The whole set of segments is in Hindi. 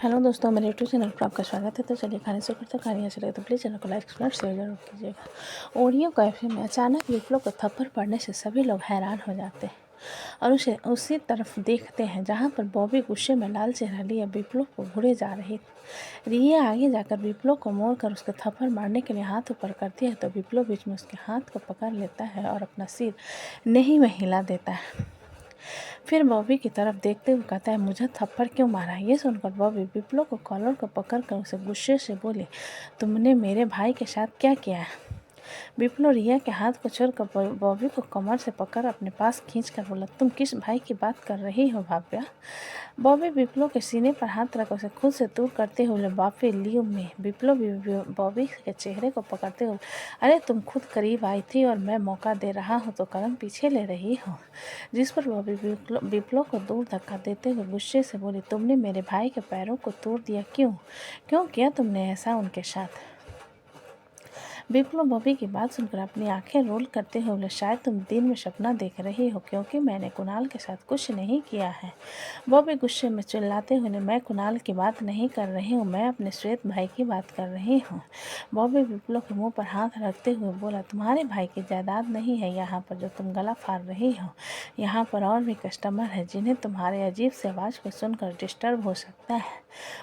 हेलो दोस्तों, मेरे यूट्यूब चैनल पर आपका स्वागत है। तो चलिए खाने से करते खाने अच्छा लगे तो प्लीज़ चैनल को लाइक शेयर जरूर कीजिएगा। ओरियो कैफे में अचानक विप्लव को थप्पड़ पड़ने से सभी लोग हैरान हो जाते हैं और उसे उसी तरफ देखते हैं जहां पर बॉबी गुस्से में लाल चेहरा लिए विप्लव को घूरे जा रही थी। रिया आगे जाकर विप्लव को मोड़ कर उसके थप्पड़ मारने के लिए हाथ ऊपर करती है तो विप्लव बीच में उसके हाथ को पकड़ लेता है और अपना सिर नहीं में हिला देता है। फिर बॉबी की तरफ देखते हुए कहता है, मुझे थप्पड़ क्यों मारा? ये सुनकर बॉबी विप्लव को कॉलर को पकड़कर उसे गुस्से से बोली, तुमने मेरे भाई के साथ क्या किया है? विप्लव रिया के हाथ को छोड़कर बॉबी को कमर से पकड़ अपने पास खींचकर बोला, तुम किस भाई की बात कर रही हो भाव्या? बॉबी विप्लव के सीने पर हाथ रख उसे खुद से दूर करते हुए बापे लियो में विप्लव बॉबी के चेहरे को पकड़ते हुए, अरे तुम खुद करीब आई थी और मैं मौका दे रहा हूँ तो कदम पीछे ले रही हो। जिस पर बॉबी विप्लव को दूर धक्का देते हुए गुस्से से बोली, तुमने मेरे भाई के पैरों को तोड़ दिया, क्यों क्यों किया तुमने ऐसा उनके साथ? विप्लव बॉबी की बात सुनकर अपनी आंखें रोल करते हुए बोले, शायद तुम दिन में सपना देख रही हो क्योंकि मैंने कुणाल के साथ कुछ नहीं किया है। बॉबी गुस्से में चिल्लाते हुए, मैं कुणाल की बात नहीं कर रही हूँ, मैं अपने श्वेत भाई की बात कर रही हूँ। बॉबी विप्लव के मुंह पर हाथ रखते हुए बोला, तुम्हारे भाई की जायदाद नहीं है यहाँ पर जो तुम गला फाड़ रही हो। यहाँ पर और भी कस्टमर है जिन्हें तुम्हारे अजीब से आवाज़ को सुनकर डिस्टर्ब हो सकता है।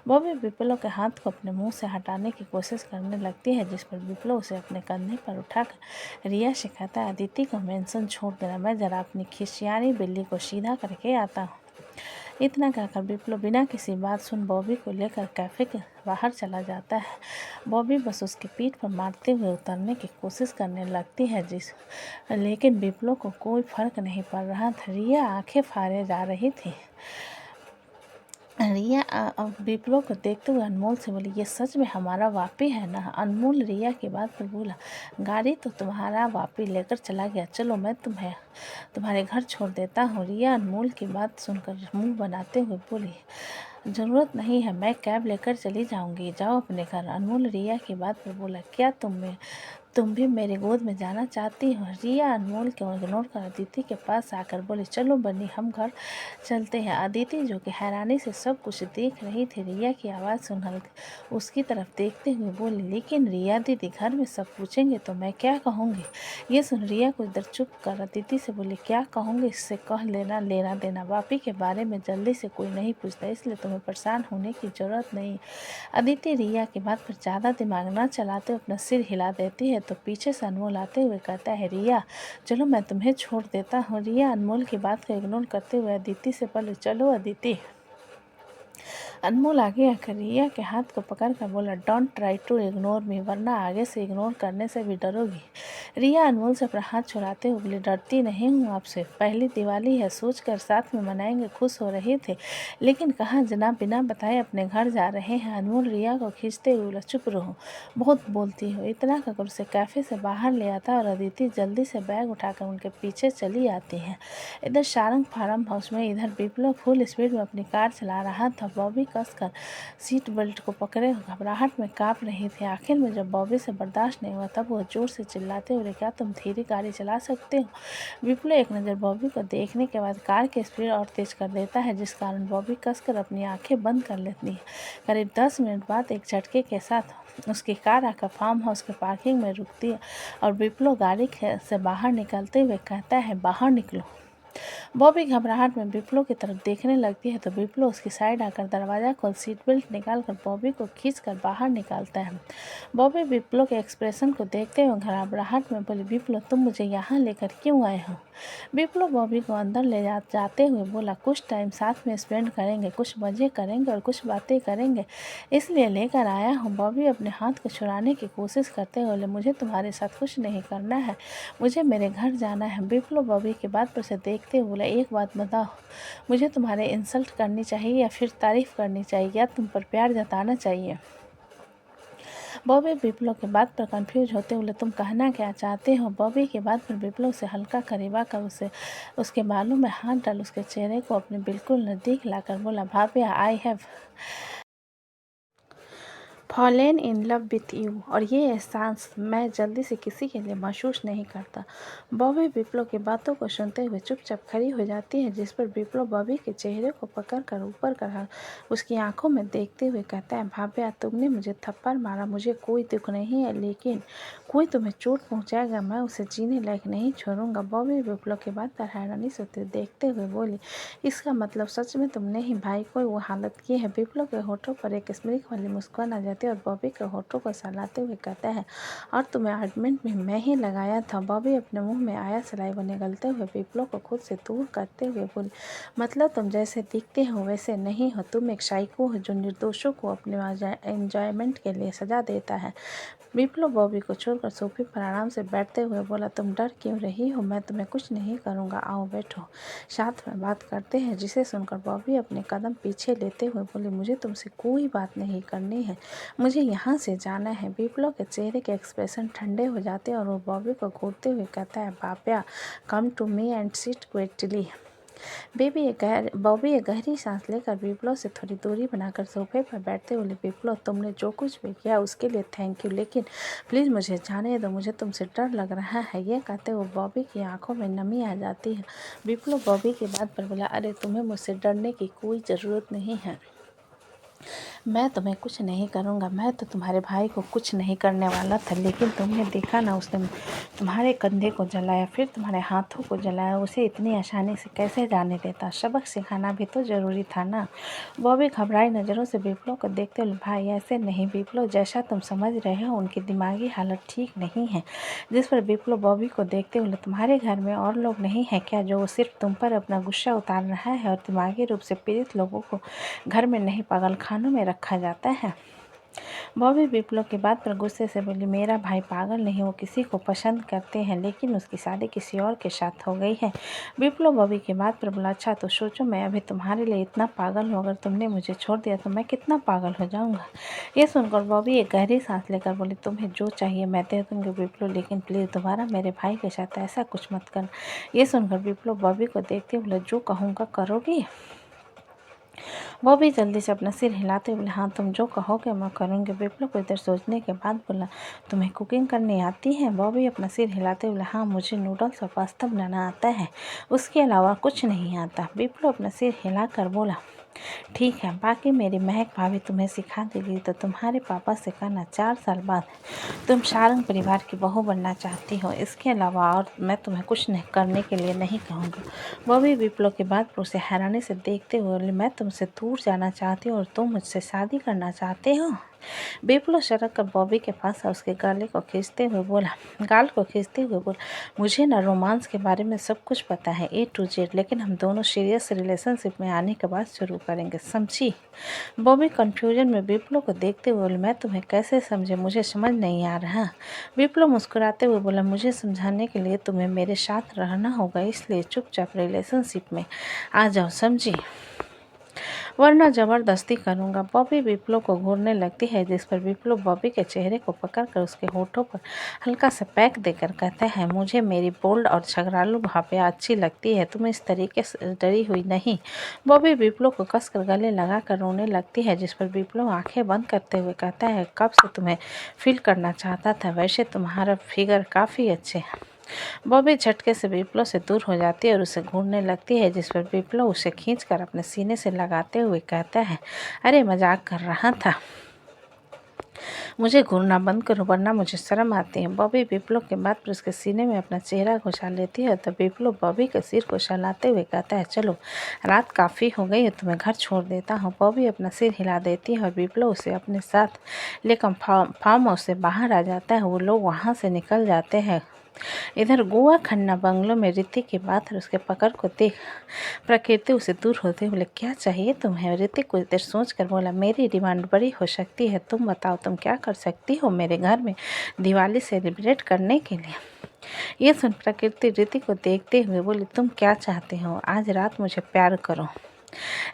बॉबी विप्लव के हाथ को अपने मुंह से हटाने की कोशिश करने लगती है जिस पर विप्लव उसे अपने कंधे पर उठाकर रिया से कहता है, अदिति को मेंशन छोड़ देना, मैं जरा अपनी खिसियानी बिल्ली को सीधा करके आता हूँ। इतना कहकर विप्लव बिना किसी बात सुन बॉबी को लेकर कैफे के बाहर चला जाता है। बॉबी बस उसकी पीठ पर मारते हुए उतरने की कोशिश करने लगती है लेकिन विप्लव को कोई फर्क नहीं पड़ रहा था। रिया आंखें फाड़े जा रही थी। रिया विप्लव को देखते हुए अनमोल से बोली, ये सच में हमारा वापी है ना? अनमोल रिया की बात पर बोला, गाड़ी तो तुम्हारा वापी लेकर चला गया, चलो मैं तुम्हारे घर छोड़ देता हूँ। रिया अनमोल की बात सुनकर मुंह बनाते हुए बोली, ज़रूरत नहीं है, मैं कैब लेकर चली जाऊंगी, जाओ अपने घर। अनमोल रिया की बात पर बोला, क्या तुम भी मेरी गोद में जाना चाहती हो? रिया अनमोल को इग्नोर कर अदिति के पास आकर बोली, चलो बन्नी हम घर चलते हैं। अदिति जो कि हैरानी से सब कुछ देख रही थी रिया की आवाज़ सुनकर उसकी तरफ देखते हुए बोली, लेकिन रिया दीदी घर में सब पूछेंगे तो मैं क्या कहूँगी? ये सुन रिया कुछ देर चुप कर अदिति से बोली, क्या कहूँगी इससे कह लेना, लेना देना वापी के बारे में जल्दी से कोई नहीं पूछता, इसलिए तुम्हें परेशान होने की ज़रूरत नहीं। अदिति रिया की बात पर ज़्यादा दिमाग न चलाते अपना सिर हिला देती है तो पीछे से अनमोल आते हुए कहता है, रिया चलो मैं तुम्हें छोड़ देता हूँ। रिया अनमोल की बात को इग्नोर करते हुए अदिति से बोले, चलो अदिति। अनमोल आगे आकर रिया के हाथ को पकड़कर बोला, don't try to ignore me, वरना आगे से इग्नोर करने से भी डरोगी। रिया अनमोल से अपना हाथ छुड़ाते हुए बोली, डरती नहीं हूँ आपसे, पहली दिवाली है, सोचकर साथ में मनाएंगे, खुश हो रहे थे, लेकिन कहाँ जनाब बिना बताए अपने घर जा रहे हैं। अनमोल रिया को खींचते हुए बोला, चुप रहो, बहुत बोलती हो। इतना कहकर उसे कैफे से बाहर ले आता और अदिति जल्दी से बैग उठाकर उनके पीछे चली आती है। इधर सारंग फार्म हाउस में इधर विप्लव फुल स्पीड में अपनी कार चला रहा था। बॉबी कसकर सीट बेल्ट को पकड़े घबराहट में कांप रही थी। आखिर में जब बॉबी से बर्दाश्त नहीं हुआ तब वह जोर से चिल्लाते हुए, क्या तुम धीरे गाड़ी चला सकते हो? विप्लव एक नज़र बॉबी को देखने के बाद कार की स्पीड और तेज कर देता है जिस कारण बॉबी कसकर अपनी आंखें बंद कर लेती है। करीब 10 मिनट बाद एक झटके के साथ उसकी कार आकर फार्म हाउस के पार्किंग में रुकती है और विप्लव गाड़ी से बाहर निकलते हुए कहता है, बाहर निकलो। बॉबी घबराहट में विप्लव की तरफ देखने लगती है तो विप्लव उसकी साइड आकर दरवाज़ा खोल सीट बेल्ट निकालकर बॉबी को खींचकर बाहर निकालता है। बॉबी विप्लव के एक्सप्रेशन को देखते हुए घबराहट में बोली, विप्लव तुम मुझे यहाँ लेकर क्यों आए हो? विप्लव बॉबी को अंदर ले जाते हुए बोला, कुछ टाइम साथ में स्पेंड करेंगे, कुछ मज़े करेंगे और कुछ बातें करेंगे, इसलिए लेकर आया हूँ। बॉबी अपने हाथ को छुड़ाने की कोशिश करते हुए बोले, मुझे तुम्हारे साथ कुछ नहीं करना है, मुझे मेरे घर जाना है। विप्लव बॉबी की बात पर उसे देखते हुए बोला, एक बात बताओ, मुझे तुम्हारे इंसल्ट करनी चाहिए या फिर तारीफ करनी चाहिए या तुम पर प्यार जताना चाहिए? बॉबी विप्लव के बात पर कंफ्यूज होते हुए, तुम कहना क्या चाहते हो? बॉबी की बात पर विप्लव से हल्का करीबा कर उसके बालों में हाथ डाल उसके चेहरे को अपने बिल्कुल नज़दीक लाकर बोला, भाभी I have fallen in love with you, और ये एहसास मैं जल्दी से किसी के लिए महसूस नहीं करता। बॉबी विप्लव की बातों को सुनते हुए चुपचाप खड़ी हो जाती है, जिस पर विप्लव बॉबी के चेहरे को पकड़कर ऊपर कर उसकी आंखों में देखते हुए कहता है, भाभ्या तुमने मुझे थप्पड़ मारा, मुझे कोई दुख नहीं है, लेकिन कोई तुम्हें चोट पहुंचाएगा, मैं उसे जीने लायक नहीं छोड़ूंगा। बॉबी विप्लव की बात पर हैरानी से देखते हुए बोली, इसका मतलब सच में तुमने ही भाई को वो हालत की है? विप्लव के होठों पर एक स्मित वाली मुस्कान आ जाती है और बॉबी के होठों को सहलाते हुए कहता है, और तुम्हें आर्गुमेंट में मैं ही लगाया था। बॉबी अपने मुंह में आया सलाई को निगलते हुए विप्लव को खुद से दूर करते हुए बोली, मतलब तुम जैसे दिखते हो वैसे नहीं हो, तुम एक साइको हो जो निर्दोषों को अपने एंजॉयमेंट के लिए सजा देता है। विप्लव बॉबी को छोड़कर सोफे पर आराम से बैठते हुए बोला, तुम डर क्यों रही हो? मैं तुम्हें कुछ नहीं करूँगा, आओ बैठो, साथ में बात करते हैं। जिसे सुनकर बॉबी अपने कदम पीछे लेते हुए बोली, मुझे तुमसे कोई बात नहीं करनी है, मुझे यहाँ से जाना है। विप्लव के चेहरे के एक्सप्रेशन ठंडे हो जाते हैं और वो बॉबी को घूरते हुए कहता है, भाभ्या come to me and sit quietly. Bobby एक गहरी सांस लेकर विप्लव से थोड़ी दूरी बनाकर सोफे पर बैठते हुए, विप्लव तुमने जो कुछ भी किया उसके लिए थैंक यू, लेकिन प्लीज़ मुझे जाने दो, मुझे तुमसे डर लग रहा है। ये कहते हुए बॉबी की आंखों में नमी आ जाती है। विप्लव बॉबी की बात पर बोला, अरे तुम्हें मुझसे डरने की कोई ज़रूरत नहीं है, मैं तुम्हें कुछ नहीं करूँगा। मैं तो तुम्हारे भाई को कुछ नहीं करने वाला था, लेकिन तुमने देखा ना, उसने तुम्हारे कंधे को जलाया, फिर तुम्हारे हाथों को जलाया, उसे इतनी आसानी से कैसे जाने देता? सबक सिखाना भी तो ज़रूरी था ना। बॉबी घबराई नज़रों से विप्लव को देखते हुए, भाई ऐसे नहीं विप्लव, जैसा तुम समझ रहे हो उनकी दिमागी हालत ठीक नहीं है। जिस पर विप्लव बॉबी को देखते हुए, तुम्हारे घर में और लोग नहीं हैं क्या जो सिर्फ तुम पर अपना गुस्सा उतार रहा है? और दिमागी रूप से पीड़ित लोगों को घर में नहीं पागल खानों में रखा जाता है। बॉबी विप्लव की बात पर गुस्से से बोली, मेरा भाई पागल नहीं, वो किसी को पसंद करते हैं, लेकिन उसकी शादी किसी और के साथ हो गई है। विप्लव बॉबी की बात पर बोला, अच्छा तो सोचो, मैं अभी तुम्हारे लिए इतना पागल हूँ, अगर तुमने मुझे छोड़ दिया तो मैं कितना पागल हो जाऊँगा। ये सुनकर बॉबी एक गहरी सांस लेकर बोली, तुम्हें जो चाहिए मैं दे दूँगी विप्लव, लेकिन प्लीज़ दोबारा मेरे भाई के साथ ऐसा कुछ मत करना। ये सुनकर विप्लव बॉबी को देखते हुए बोला, जो कहूँगा करोगी? बॉबी जल्दी से अपना सिर हिलाते हुए बोले, हाँ तुम जो कहोगे मैं करूँगी। विप्लव को इधर सोचने के बाद बोला, तुम्हें कुकिंग करनी आती है? बॉबी अपना सिर हिलाते हुए बोला, हाँ मुझे नूडल्स और पास्ता बनाना आता है, उसके अलावा कुछ नहीं आता। विप्लव अपना सिर हिलाकर बोला, ठीक है, बाकी मेरी महक भाभी तुम्हें सिखा देगी तो तुम्हारे पापा से कहना 4 साल बाद तुम सारंग परिवार की बहू बनना चाहती हो, इसके अलावा और मैं तुम्हें कुछ नहीं करने के लिए नहीं कहूँगा। बॉबी विप्लव के बाद पर उसे हैरानी से देखते हुए बोली, मैं तुमसे दूर जाना चाहती हूँ और तुम मुझसे शादी करना चाहते हो? विप्लव सड़क कर बॉबी के पास उसके गाल को खींचते हुए बोला, मुझे ना रोमांस के बारे में सब कुछ पता है A to Z, लेकिन हम दोनों सीरियस रिलेशनशिप में आने के बाद शुरू करेंगे, समझी? बॉबी कंफ्यूजन में विप्लव को देखते हुए बोली, मैं तुम्हें कैसे समझे, मुझे समझ नहीं आ रहा। विप्लव मुस्कुराते हुए बोला, मुझे समझाने के लिए तुम्हें मेरे साथ रहना होगा, इसलिए चुपचाप रिलेशनशिप में आ जाओ, समझी, वरना ज़बरदस्ती करूँगा। बॉबी विप्लव को घूरने लगती है, जिस पर विप्लव बॉबी के चेहरे को पकड़कर उसके होठों पर हल्का सा पैक देकर कहता है, मुझे मेरी बोल्ड और झगड़ालू भाभ्या अच्छी लगती है, तुम इस तरीके से डरी हुई नहीं। बॉबी विप्लव को कसकर गले लगाकर रोने लगती है, जिस पर विप्लव आंखें बंद करते हुए कहता है, कब से तुम्हें फील करना चाहता था, वैसे तुम्हारा फिगर काफ़ी अच्छे है। बॉबी झटके से विप्लव से दूर हो जाती है और उसे घूरने लगती है, जिस पर विप्लव उसे खींचकर अपने सीने से लगाते हुए कहता है, अरे मजाक कर रहा था, मुझे घूरना बंद करो वरना मुझे शर्म आती है। बॉबी विप्लव के बाद पर उसके सीने में अपना चेहरा घुसा लेती है, तब विप्लव बॉबी के सिर को सहलाते हुए कहता है, चलो रात काफ़ी हो गई है, तुम्हें घर छोड़ देता हूँ। बॉबी अपना सिर हिला देती है और विप्लव उसे अपने साथ लेकर फार्म हाउस से बाहर आ जाता है। वो लोग वहाँ से निकल जाते हैं। इधर गोवा खन्ना बंगलों में ऋतिक की बात और उसके पकड़ को देख प्रकृति उसे दूर होते हुए बोले, क्या चाहिए तुम्हें? ऋतिक कुछ देर सोच कर बोला, मेरी डिमांड बड़ी हो सकती है, तुम बताओ तुम क्या कर सकती हो मेरे घर में दिवाली सेलिब्रेट करने के लिए? ये सुन प्रकृति ऋतिक को देखते हुए बोली, तुम क्या चाहते हो? आज रात मुझे प्यार करो,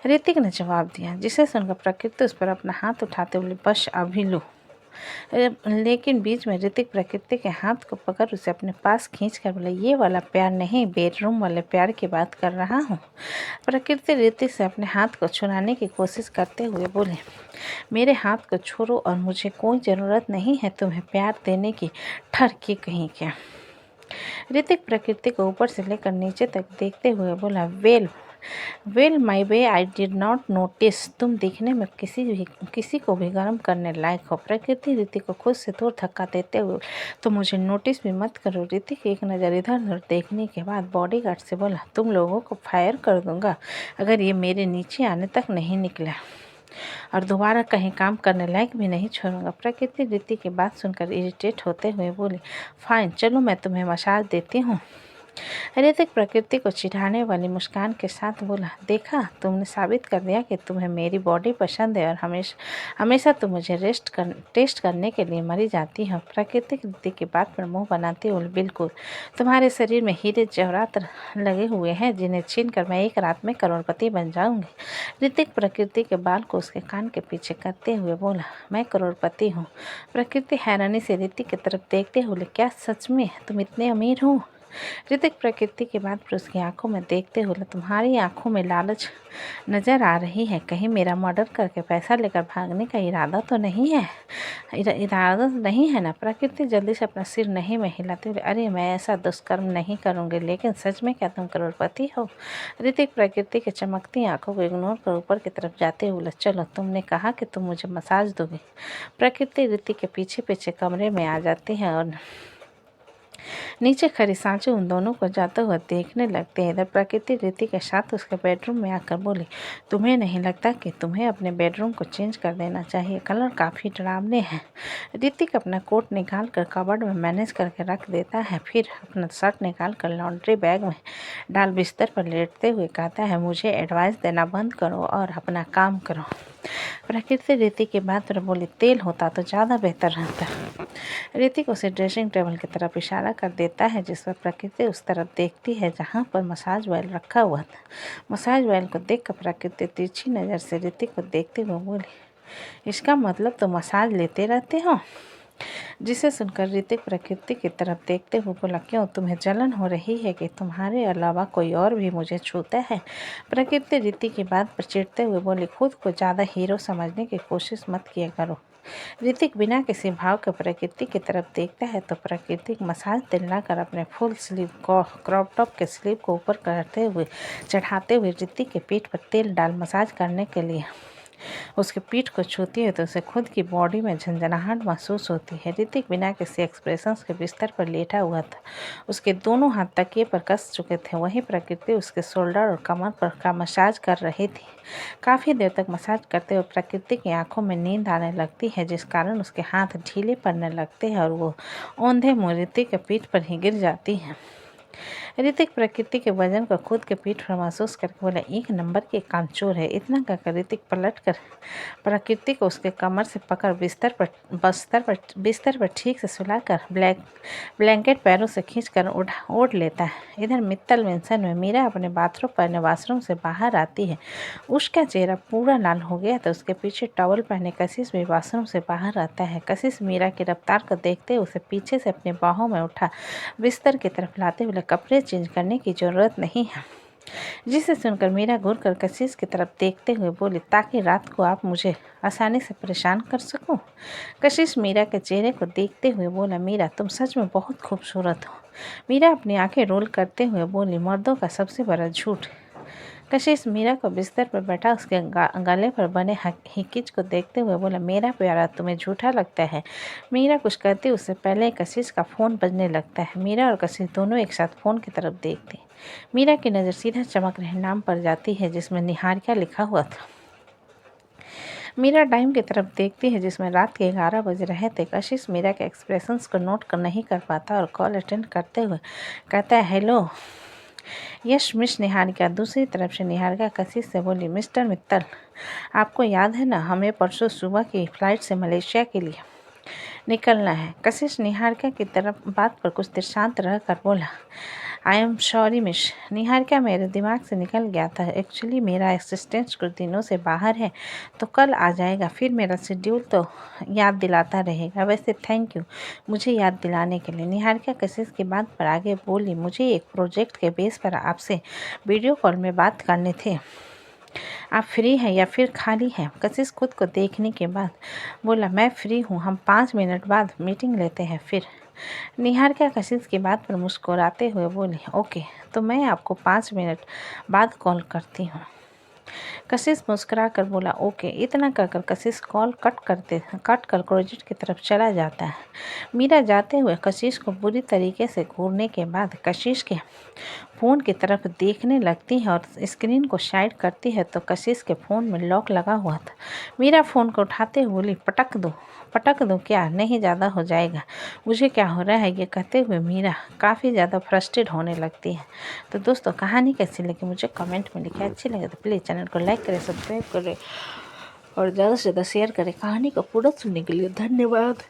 ऋतिक ने जवाब दिया। जिसे सुनकर प्रकृति उस पर अपना हाथ उठाते बोली, बस अभी लो। लेकिन बीच में ऋतिक प्रकृति के हाथ को पकड़ उसे अपने पास खींच कर बोला, ये वाला प्यार नहीं, बेडरूम वाले प्यार की बात कर रहा हूँ। प्रकृति ऋतिक से अपने हाथ को छुड़ाने की कोशिश करते हुए बोले, मेरे हाथ को छोड़ो और मुझे कोई ज़रूरत नहीं है तुम्हें प्यार देने की, ठरकी कहीं क्या। ऋतिक प्रकृति को ऊपर से लेकर नीचे तक देखते हुए बोला, well my way I did not notice. तुम दिखने में किसी को भी गर्म करने लायक हो। प्रकृति ऋतिक को खुद से दूर धक्का देते हुए, तो मुझे नोटिस भी मत करो। ऋतिक एक नज़र इधर उधर देखने के बाद बॉडीगार्ड से बोला, तुम लोगों को फायर कर दूंगा अगर ये मेरे नीचे आने तक नहीं निकला, और दोबारा कहीं काम करने लायक भी नहीं छोड़ूंगा। प्रकृति ऋतिक की बात सुनकर इरिटेट होते हुए बोली, फाइन, चलो मैं तुम्हें मसाज देती हूँ। ऋतिक प्रकृति को चिढ़ाने वाली मुस्कान के साथ बोला, देखा, तुमने साबित कर दिया कि तुम्हें मेरी बॉडी पसंद है और हमेशा तुम मुझे टेस्ट करने के लिए मरी जाती हो। प्रकृति ऋतिक की बात पर मुंह बनाती हुई, बिल्कुल, तुम्हारे शरीर में हीरे जवाहरात लगे हुए हैं जिन्हें छीनकर मैं एक रात में करोड़पति बन जाऊंगी। ऋतिक प्रकृति के बाल को उसके कान के पीछे करते हुए बोला, मैं करोड़पति हूँ। प्रकृति हैरानी से ऋतिक की तरफ देखते हुए, क्या सच में तुम इतने अमीर हो? ऋतिक प्रकृति की बात पर उसकी आंखों में देखते हुए, तुम्हारी आंखों में लालच नजर आ रही है, कहीं मेरा मर्डर करके पैसा लेकर भागने का इरादा तो नहीं है? इरादा नहीं है ना? प्रकृति जल्दी से अपना सिर नहीं में हिलाते हुए, अरे मैं ऐसा दुष्कर्म नहीं करूँगी, लेकिन सच में क्या तुम करोड़पति हो? ऋतिक प्रकृति के चमकती आंखों को इग्नोर कर ऊपर की तरफ जाते हुए, चलो, तुमने कहा कि तुम मुझे मसाज दोगे। प्रकृति ऋतिक के पीछे पीछे कमरे में आ जाती है और नीचे खड़ी सांचे उन दोनों को जाते हुए देखने लगते हैं। इधर प्रकृति ऋतिक के साथ उसके बेडरूम में आकर बोली, तुम्हें नहीं लगता कि तुम्हें अपने बेडरूम को चेंज कर देना चाहिए? कलर काफ़ी डरावने हैं। ऋतिक अपना कोट निकाल कर कबर्ड में मैनेज करके रख देता है, फिर अपना शर्ट निकाल कर लॉन्ड्री बैग में डाल बिस्तर पर लेटते हुए कहता है, मुझे एडवाइस देना बंद करो और अपना काम करो। प्रकृति ऋतिक की बात पर बोली, तेल होता तो ज़्यादा बेहतर रहता। ऋतिक उसे ड्रेसिंग टेबल की तरफ इशारा कर देता है, जिस पर प्रकृति उस तरफ देखती है जहाँ पर मसाज ऑयल रखा हुआ था। मसाज ऑयल को देखकर प्रकृति तिरछी नज़र से ऋतिक को देखते हुए बोली, इसका मतलब तो मसाज लेते रहते हो? जिसे सुनकर ऋतिक प्रकृति की तरफ देखते हुए बोला, क्यों, तुम्हें जलन हो रही है कि तुम्हारे अलावा कोई और भी मुझे छूता है? प्रकृति ऋतिक की बात पर चिढ़ते हुए बोली, खुद को ज़्यादा हीरो समझने की कोशिश मत किया करो। ऋतिक बिना किसी भाव के प्रकृति की तरफ देखता है तो प्रकृति मसाज दिलाकर अपने फुल स्लीव क्रॉप टॉप के स्लीव को ऊपर करते हुए चढ़ाते हुए ऋतिक के पीठ पर तेल डाल मसाज करने के लिए उसके पीठ को छूती है तो उसे खुद की बॉडी में झंझनाहट महसूस होती है। ऋतिक बिना किसी एक्सप्रेशंस के बिस्तर पर लेटा हुआ था, उसके दोनों हाथ तकिए पर कस चुके थे। वहीं प्रकृति उसके शोल्डर और कमर पर का मसाज कर रही थी। काफ़ी देर तक मसाज करते हुए प्रकृति की आंखों में नींद आने लगती है, जिस कारण उसके हाथ ढीले पड़ने लगते हैं और वो औंधे मुँह ऋतिक के पीठ पर ही गिर जाती है। ऋतिक प्रकृति के वजन को खुद के पीठ पर महसूस करके बोला, एक नंबर की कामचोर है। इतना कहकर ऋतिक पलट कर प्रकृति को उसके कमर से पकड़ बिस्तर पर ठीक से सुलाकर ब्लैंकेट पैरों से खींचकर ओढ़ लेता है। इधर मित्तल मेंशन में मीरा अपने वाशरूम से बाहर आती है। उसका चेहरा पूरा लाल हो गया तो उसके पीछे टॉवल पहने कशिश भी वाशरूम से बाहर आता है। कशिश मीरा की रफ्तार को देखते उसे पीछे से अपनी बाहों में उठा बिस्तर की तरफ लाते हुए, कपड़े चेंज करने की ज़रूरत नहीं है। जिसे सुनकर मीरा घूर कर कशिश की तरफ देखते हुए बोली, ताकि रात को आप मुझे आसानी से परेशान कर सको। कशिश मीरा के चेहरे को देखते हुए बोला, मीरा, तुम सच में बहुत खूबसूरत हो। मीरा अपनी आंखें रोल करते हुए बोली, मर्दों का सबसे बड़ा झूठ। कशिश मीरा को बिस्तर पर बैठा उसके गले पर बने हिकिच को देखते हुए बोला, मेरा प्यारा, तुम्हें झूठा लगता है। मीरा कुछ कहती उससे पहले कशिश का फ़ोन बजने लगता है। मीरा और कशिश दोनों एक साथ फ़ोन की तरफ देखती। मीरा की नज़र सीधा चमक रहे नाम पर जाती है जिसमें निहारिका लिखा हुआ था। मीरा टाइम की तरफ देखती है जिसमें रात के 11 बज रहे थे। कशिश मीरा के एक्सप्रेशंस को नोट नहीं कर पाता और कॉल अटेंड करते हुए कहता है, हेलो यस मिस निहारिका। दूसरी तरफ से निहारिका कशिश से बोली, मिस्टर मित्तल, आपको याद है ना, हमें परसों सुबह की फ़्लाइट से मलेशिया के लिए निकलना है। कशिश निहारिका की तरफ बात पर कुछ देर शांत रहकर बोला, I am sorry miss. Niharika मेरे दिमाग से निकल गया था। एक्चुअली मेरा असिस्टेंट कुछ दिनों से बाहर है तो कल आ जाएगा, फिर मेरा शेड्यूल तो याद दिलाता रहेगा। वैसे थैंक यू मुझे याद दिलाने के लिए। निहारिका कशिश की बात पर आगे बोली, मुझे एक प्रोजेक्ट के बेस पर आपसे वीडियो कॉल में बात करने थे। आप फ्री हैं या फिर खाली हैं? कशिश खुद को देखने के बाद बोला, मैं फ्री हूँ, हम 5 मिनट बाद मीटिंग लेते हैं फिर। निहारिका कशिश की बात पर मुस्कुराते हुए बोली, ओके तो मैं आपको 5 मिनट बाद कॉल करती हूँ। कशिश मुस्कुरा कर बोला, ओके। इतना कहकर कशिश कॉल कट कर क्लोजेट की तरफ चला जाता है। मीरा जाते हुए कशिश को बुरी तरीके से घूरने के बाद कशिश के फ़ोन की तरफ देखने लगती है और स्क्रीन को साइड करती है तो कशिश के फ़ोन में लॉक लगा हुआ था। मीरा फ़ोन को उठाते हुए बोली, पटक दो क्या? नहीं ज़्यादा हो जाएगा। मुझे क्या हो रहा है? ये कहते हुए मीरा काफ़ी ज़्यादा फ्रस्ट्रेट होने लगती है। तो दोस्तों कहानी कैसी लगी मुझे कमेंट में लिखें। अच्छी लगे तो प्लीज़ चैनल को लाइक करें, सब्सक्राइब करें और ज़्यादा से ज़्यादा शेयर करें। कहानी को पूरा सुनने के लिए धन्यवाद।